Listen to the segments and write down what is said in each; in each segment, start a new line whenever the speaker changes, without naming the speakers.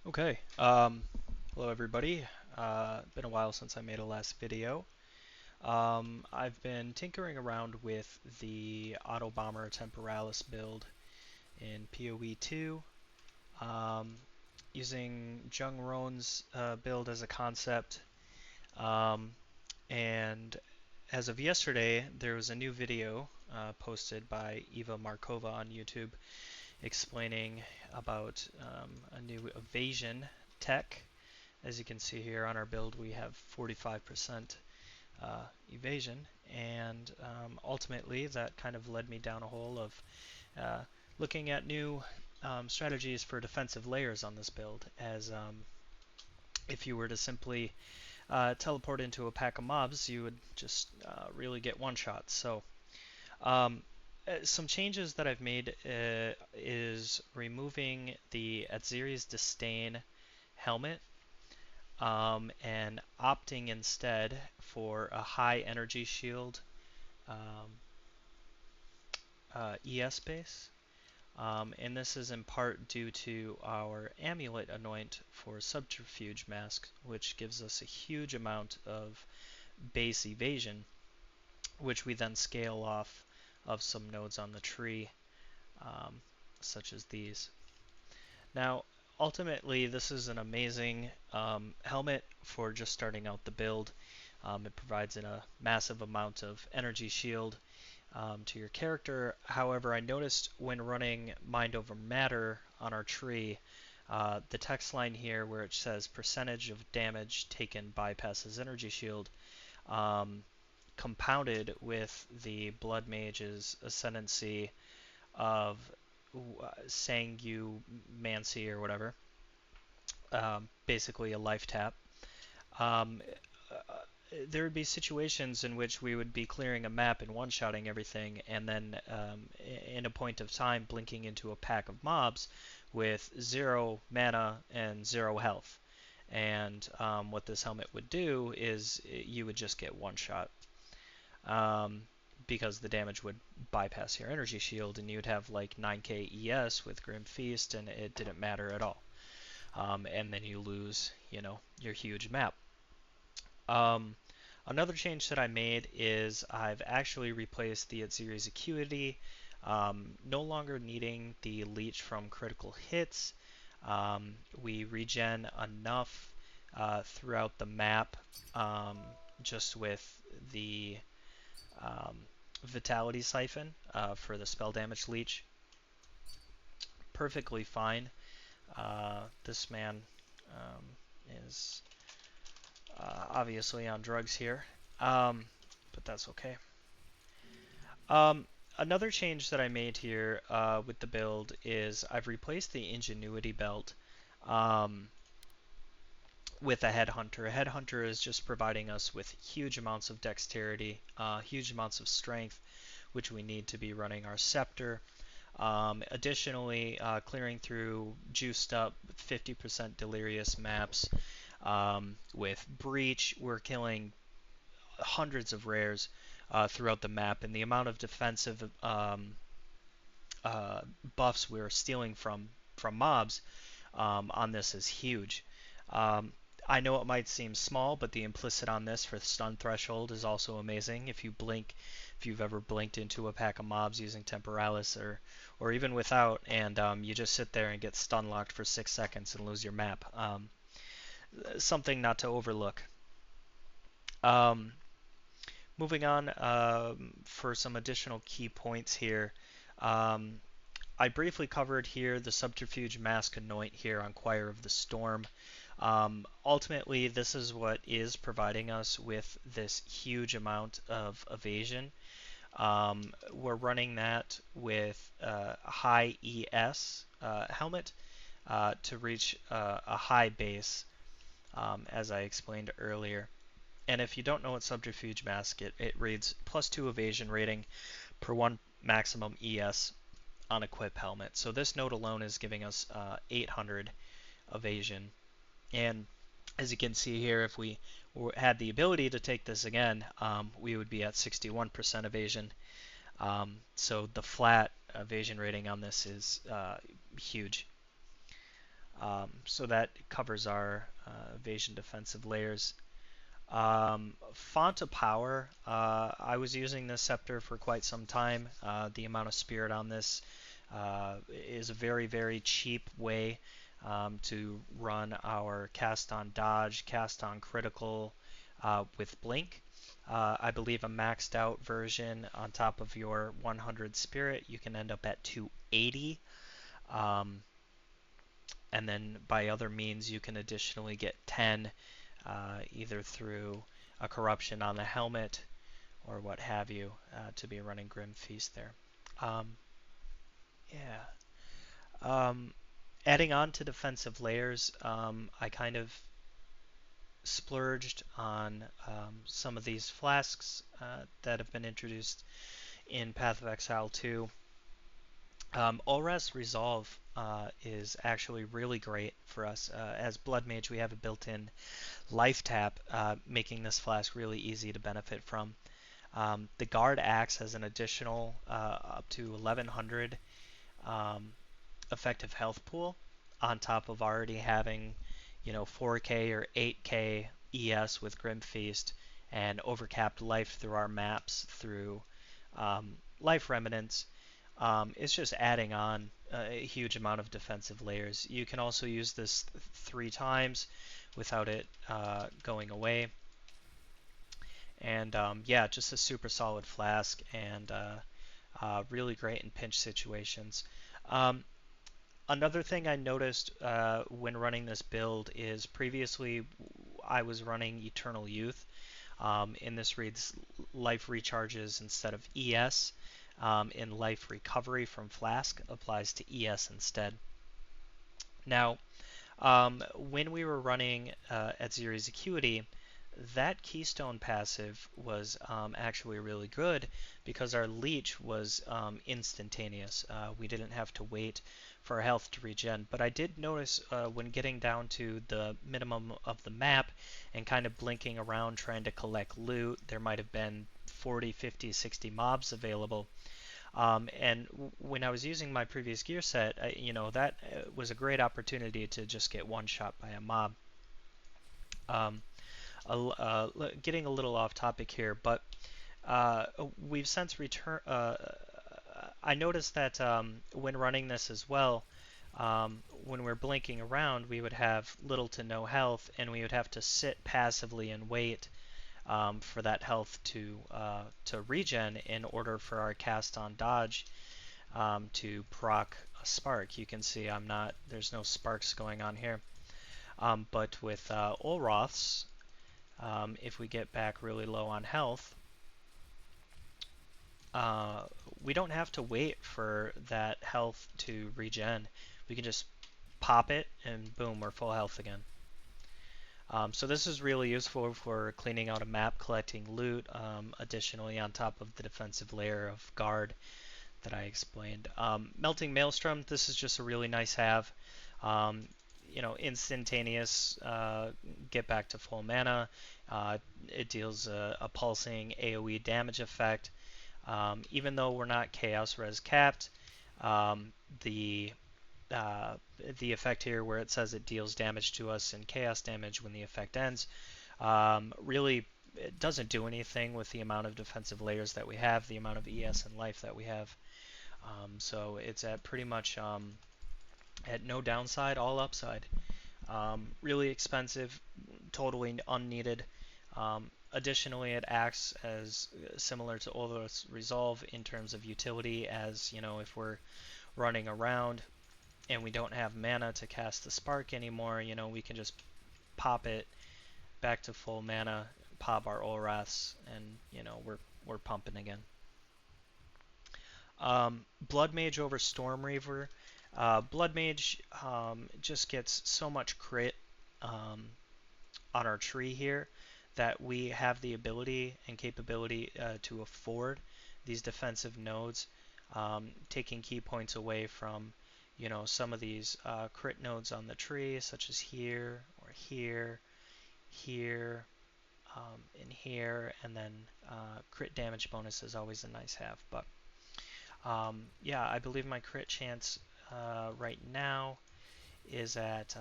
Okay, hello everybody. Been a while since I made a last video. I've been tinkering around with the Autobomber Temporalis build in PoE2, um, using Jungroan's build as a concept, um, and as of yesterday, there was a new video posted by Iva Markova on YouTube explaining about a new Evasion Tech. As you can see here on our build, we have 45% evasion, and ultimately that kind of led me down a hole of uh, looking at new strategies for defensive layers on this build, as if you were to simply teleport into a pack of mobs, you would just really get one shot. So um, some changes that I've made is removing the Atziri's Disdain helmet, and opting instead for a high energy shield um, ES base. And this is in part due to our amulet anoint for subterfuge mask, which gives us a huge amount of base evasion, which we then scale off of some nodes on the tree, um, such as these. Now, ultimately, this is an amazing helmet for just starting out the build. It provides a massive amount of energy shield to your character. However, I noticed when running Mind Over Matter on our tree, the text line here where it says percentage of damage taken bypasses energy shield, um, compounded with the Blood Mage's ascendancy of Sangumancy or whatever, basically a life tap. Um, there would be situations in which we would be clearing a map and one-shotting everything, and then in a point of time blinking into a pack of mobs with 0 mana and 0 health. And what this helmet would do is you would just get one shot, um, because the damage would bypass your energy shield, and you'd have like 9k ES with Grim Feast, and it didn't matter at all. And then you lose, your huge map. Um, Another change that I made is I've actually replaced the Atziri's Acuity, no longer needing the leech from critical hits. We regen enough throughout the map, just with the um, Vitality Siphon for the spell damage leech. Perfectly fine. This man is obviously on drugs here, but that's okay. Um, Another change that I made here with the build is I've replaced the Ingenuity belt um, with a Headhunter. A Headhunter is just providing us with huge amounts of dexterity, huge amounts of strength, which we need to be running our Scepter. Additionally, clearing through juiced up 50% delirious maps with Breach, we're killing hundreds of rares throughout the map, and the amount of defensive buffs we're stealing from mobs on this is huge. Um, I know it might seem small, but the implicit on this for stun threshold is also amazing. If you've ever blinked into a pack of mobs using Temporalis or even without, and you just sit there and get stun locked for 6 seconds and lose your map. Something not to overlook. Um, Moving on, for some additional key points here. Um, I briefly covered here the Subterfuge Mask Anoint here on Choir of the Storm. Ultimately, this is what is providing us with this huge amount of evasion. We're running that with a high ES helmet to reach a high base, as I explained earlier. And if you don't know what Subterfuge Mask, it reads +2 evasion rating per 1 maximum ES on equip helmet. So this node alone is giving us 800 evasion. And as you can see here, if we had the ability to take this again, we would be at 61% evasion. So the flat evasion rating on this is huge. So that covers our evasion defensive layers. Font of Power, I was using this scepter for quite some time. The amount of spirit on this is a very, very cheap way to run our cast on dodge, cast on critical with blink. I believe a maxed out version on top of your 100 spirit, you can end up at 280. Um, and then by other means, you can additionally get 10 either through a corruption on the helmet or what have you to be running Grim Feast there. Um, yeah. Um, Adding on to defensive layers, I kind of splurged on some of these flasks that have been introduced in Path of Exile 2. Olras Resolve is actually really great for us. As Blood Mage, we have a built-in life tap, making this flask really easy to benefit from. The Guard acts as an additional up to 1100 um, effective health pool on top of already having, 4K or 8K ES with Grim Feast and overcapped life through our maps through life remnants. It's just adding on a huge amount of defensive layers. You can also use this 3 times without it going away. And yeah, just a super solid flask and really great in pinch situations. Um, Another thing I noticed when running this build is previously I was running Eternal Youth. In this reads life recharges instead of ES. In life recovery from Flask applies to ES instead. Now, when we were running at Zeri's Acuity, that Keystone passive was actually really good because our leech was instantaneous. We didn't have to wait for our health to regen. But I did notice when getting down to the minimum of the map and kind of blinking around trying to collect loot, there might have been 40, 50, 60 mobs available. And when I was using my previous gear set, that was a great opportunity to just get one shot by a mob. Um, Getting a little off topic here, but we've since returned. I noticed that when running this as well, when we're blinking around, we would have little to no health, and we would have to sit passively and wait for that health to regen in order for our cast on dodge to proc a spark. You can see there's no sparks going on here. But with Olroths, if we get back really low on health, uh, we don't have to wait for that health to regen. We can just pop it and boom, we're full health again. So this is really useful for cleaning out a map, collecting loot, additionally on top of the defensive layer of guard that I explained. Melting Maelstrom, this is just a really nice have. Um, Instantaneous get back to full mana. It deals a pulsing AoE damage effect. Even though we're not Chaos Res capped, um, the uh, the effect here where it says it deals damage to us and chaos damage when the effect ends, really it doesn't do anything with the amount of defensive layers that we have, the amount of ES and life that we have. So it's at pretty much at no downside, all upside. Really expensive, totally unneeded. Additionally, it acts as similar to Olros Resolve in terms of utility, as if we're running around and we don't have mana to cast the spark anymore, we can just pop it back to full mana, pop our Olraths, and we're pumping again. Blood Mage over Storm Reaver. Blood Mage just gets so much crit on our tree here that we have the ability and capability to afford these defensive nodes, taking key points away from some of these crit nodes on the tree, such as here or here, here, and here, and then crit damage bonus is always a nice have. But yeah, I believe my crit chance right now is at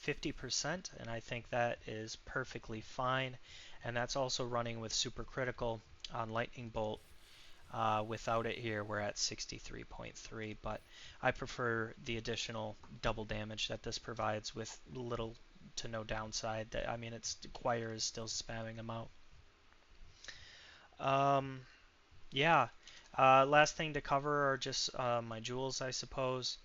50%, and I think that is perfectly fine. And that's also running with supercritical on Lightning Bolt. Without it here, we're at 63.3, but I prefer the additional double damage that this provides with little to no downside. I mean, it's Choir is still spamming them out. Um, yeah. Last thing to cover are just my jewels, I suppose.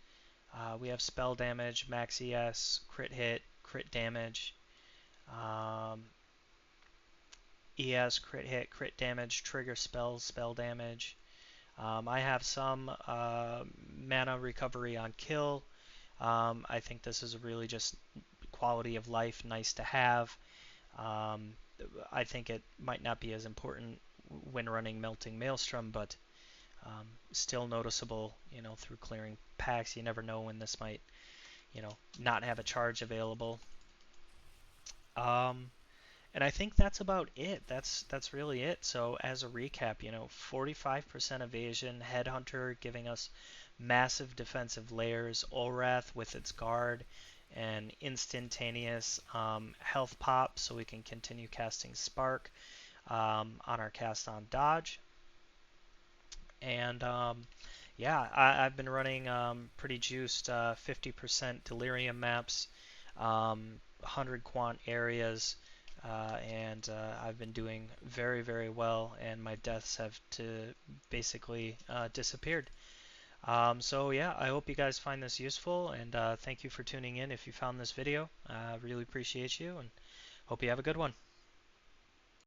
We have spell damage, max ES, crit hit, crit damage, um, ES, crit hit, crit damage, trigger spells, spell damage. I have some mana recovery on kill. I think this is really just quality of life, nice to have. Um, I think it might not be as important when running Melting Maelstrom, but still noticeable, through clearing packs. You never know when this might, not have a charge available. Um, and I think that's about it. That's really it. So as a recap, 45% evasion, Headhunter giving us massive defensive layers, Olrath with its guard, and instantaneous health pop, so we can continue casting Spark on our cast on dodge. And yeah, I've been running pretty juiced 50% delirium maps, 100 quant areas, and I've been doing very, very well, and my deaths have basically disappeared. So yeah, I hope you guys find this useful, and thank you for tuning in if you found this video. I really appreciate you, and hope you have a good one.